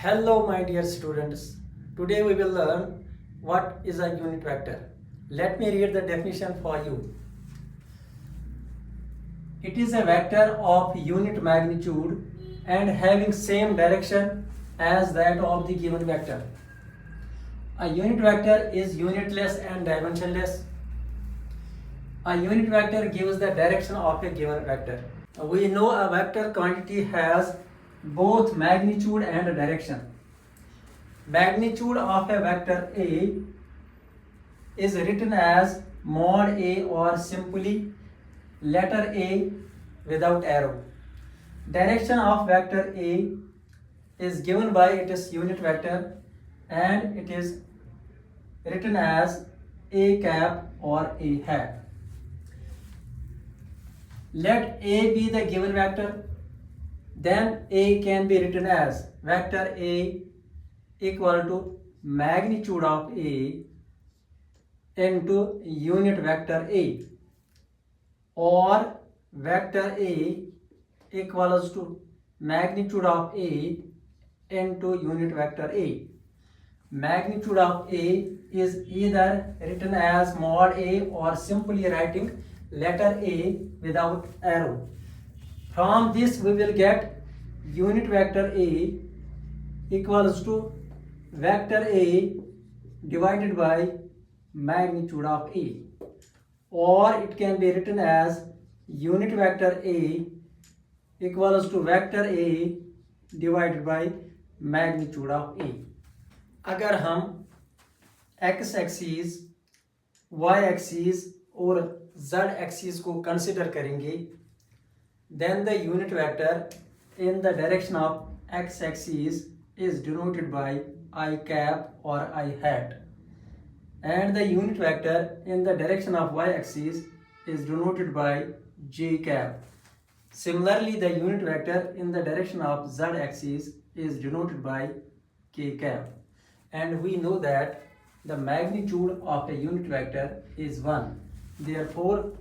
Hello my dear students. Today we will learn what is a unit vector. Let me read the definition for you. It is a vector of unit magnitude and having same direction as that of the given vector. A unit vector is unitless and dimensionless. A unit vector gives the direction of a given vector. We know a vector quantity has both magnitude and direction. Magnitude of a vector A is written as mod A or simply letter A without arrow. Direction of vector A is given by its unit vector and it is written as A cap or A hat. Let A be the given vector, then A can be written as vector A equal to magnitude of A into unit vector A, or vector A equals to magnitude of A into unit vector A. Magnitude of A is either written as mod A or simply writing letter A without arrow. From this we will get unit vector A equals to vector A divided by magnitude of A, or it can be written as unit vector A equals to vector A divided by magnitude of A. अगर हम x axis, y axis और z axis को consider करेंगे, then the unit vector in the direction of x axis is denoted by I cap or I hat, and the unit vector in the direction of y axis is denoted by j cap. Similarly, the unit vector in the direction of z axis is denoted by k cap, and we know that the magnitude of a unit vector is 1. Therefore,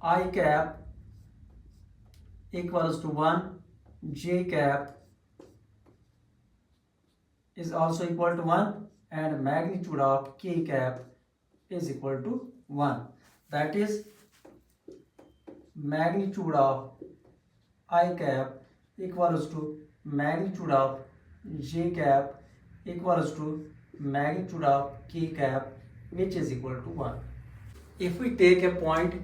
I cap equals to 1, j cap is also equal to 1, and magnitude of k cap is equal to 1. That is, magnitude of I cap equals to magnitude of j cap equals to magnitude of k cap, which is equal to 1. If we take a point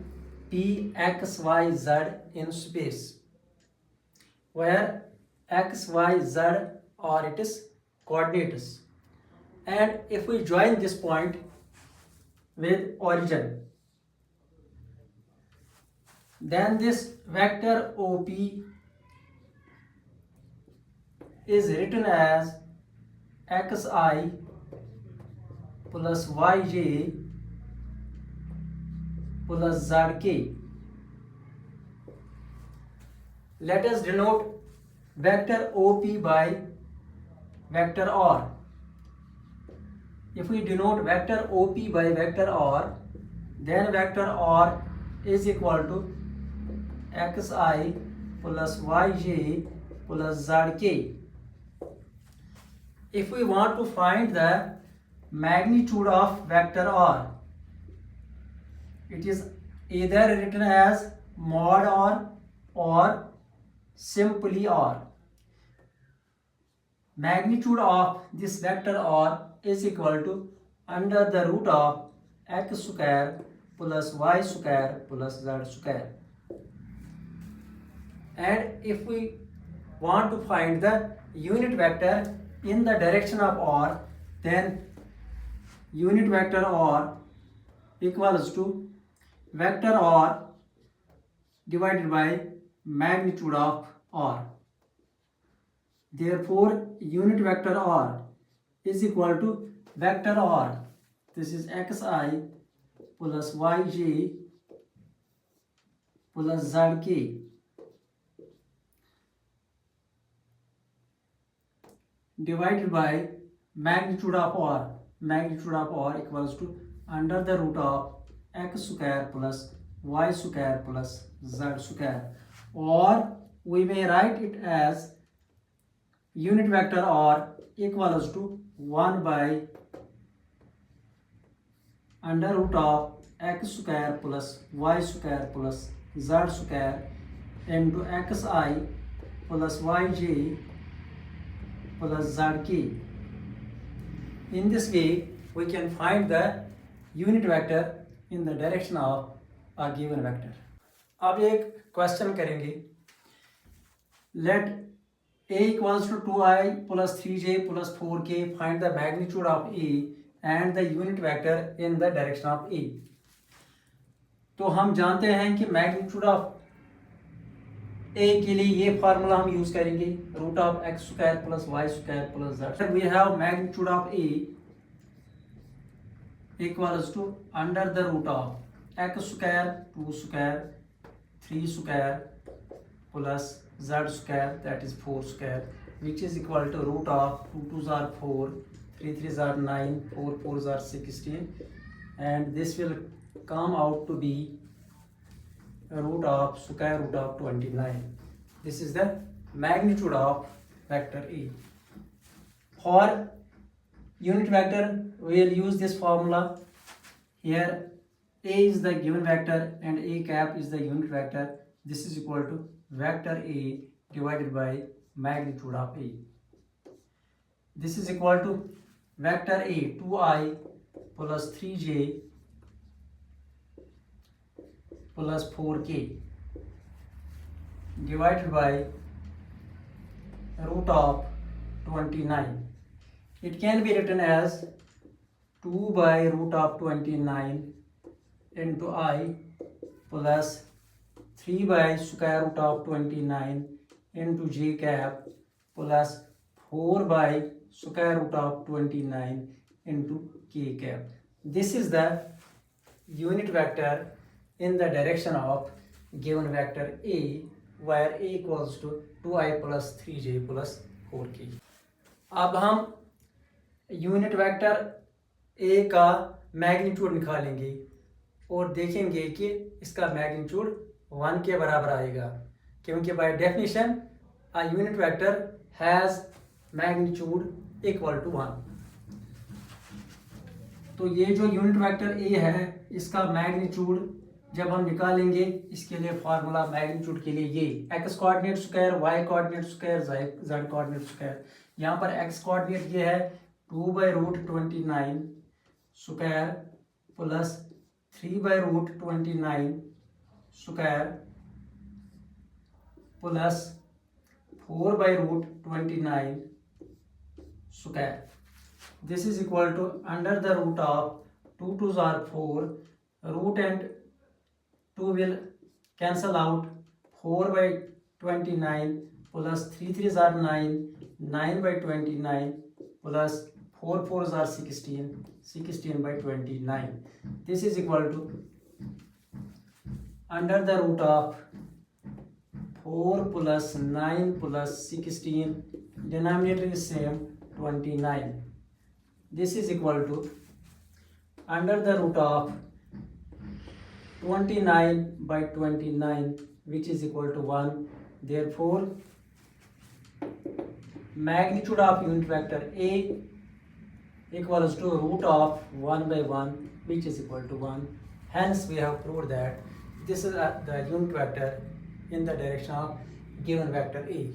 P, X, Y, Z in space, where X, Y, Z are its coordinates, and if we join this point with origin, then this vector OP is written as xi plus yj plus zk. Let us denote vector OP by vector R. If we denote vector OP by vector R, then vector R is equal to xi plus yj plus zk. If we want to find the magnitude of vector R, it is either written as mod R or simply R. Magnitude of this vector R is equal to under the root of x square plus y square plus z square. And if we want to find the unit vector in the direction of R, then unit vector R equals to vector R divided by magnitude of R. Therefore, unit vector R is equal to vector R. This is xi plus yj plus zk divided by magnitude of R. Magnitude of R equals to under the root of x square plus y square plus z square, or we may write it as unit vector are equals to 1 by under root of x square plus y square plus z square into xi plus yj plus zk. In this way, we can find the unit vector in the direction of a given vector. अब एक question करेंगे. Let a equals to 2i plus 3j plus 4k. Find the magnitude of a and the unit vector in the direction of a. तो हम जानते हैं कि magnitude of a के लिए ये फार्मूला हम यूज करेंगे, root of x square plus y square plus z. We have magnitude of a equals to under the root of x square 2 square 3 square plus z square, that is 4 square, which is equal to root of 2 2s are 4, 3 3s are 9, 4 4s are 16, and this will come out to be root of square root of 29. This is the magnitude of vector A. For unit vector, we will use this formula. Here A is the given vector and A cap is the unit vector. This is equal to vector A divided by magnitude of A. This is equal to vector A 2i plus 3j plus 4k divided by root of 29. It can be written as 2 by root of 29 into I plus 3 by square root of 29 into j cap plus 4 by square root of 29 into k cap. This is the unit vector in the direction of given vector A, where A equals to 2i plus 3j plus 4k. अब हम unit vector A का magnitude निकालेंगे और देखेंगे कि इसका magnitude 1 के बराबर आएगा, क्योंकि by definition a unit vector has magnitude equal to 1. तो ये जो यूनिट वेक्टर ए है, इसका मैग्नीट्यूड जब हम निकालेंगे, इसके लिए फार्मूला मैग्नीट्यूड के लिए ये x coordinate square, y coordinate square, z coordinate square. यहाँ पर एक्स कोऑर्डिनेट ये है 2 by root 29 square plus 3 by root 29 square plus 4 by root 29 square. This is equal to under the root of 2 2s are 4, root and 2 will cancel out, 4 by 29 plus 3 3s are 9, 9 by 29 plus 4 4s are 16, 16 by 29. This is equal to under the root of 4 plus 9 plus 16, denominator is same, 29. This is equal to under the root of 29 by 29, which is equal to 1. Therefore, magnitude of unit vector A equals to root of 1 by 1, which is equal to 1. Hence, we have proved that this is the unit vector in the direction of given vector A.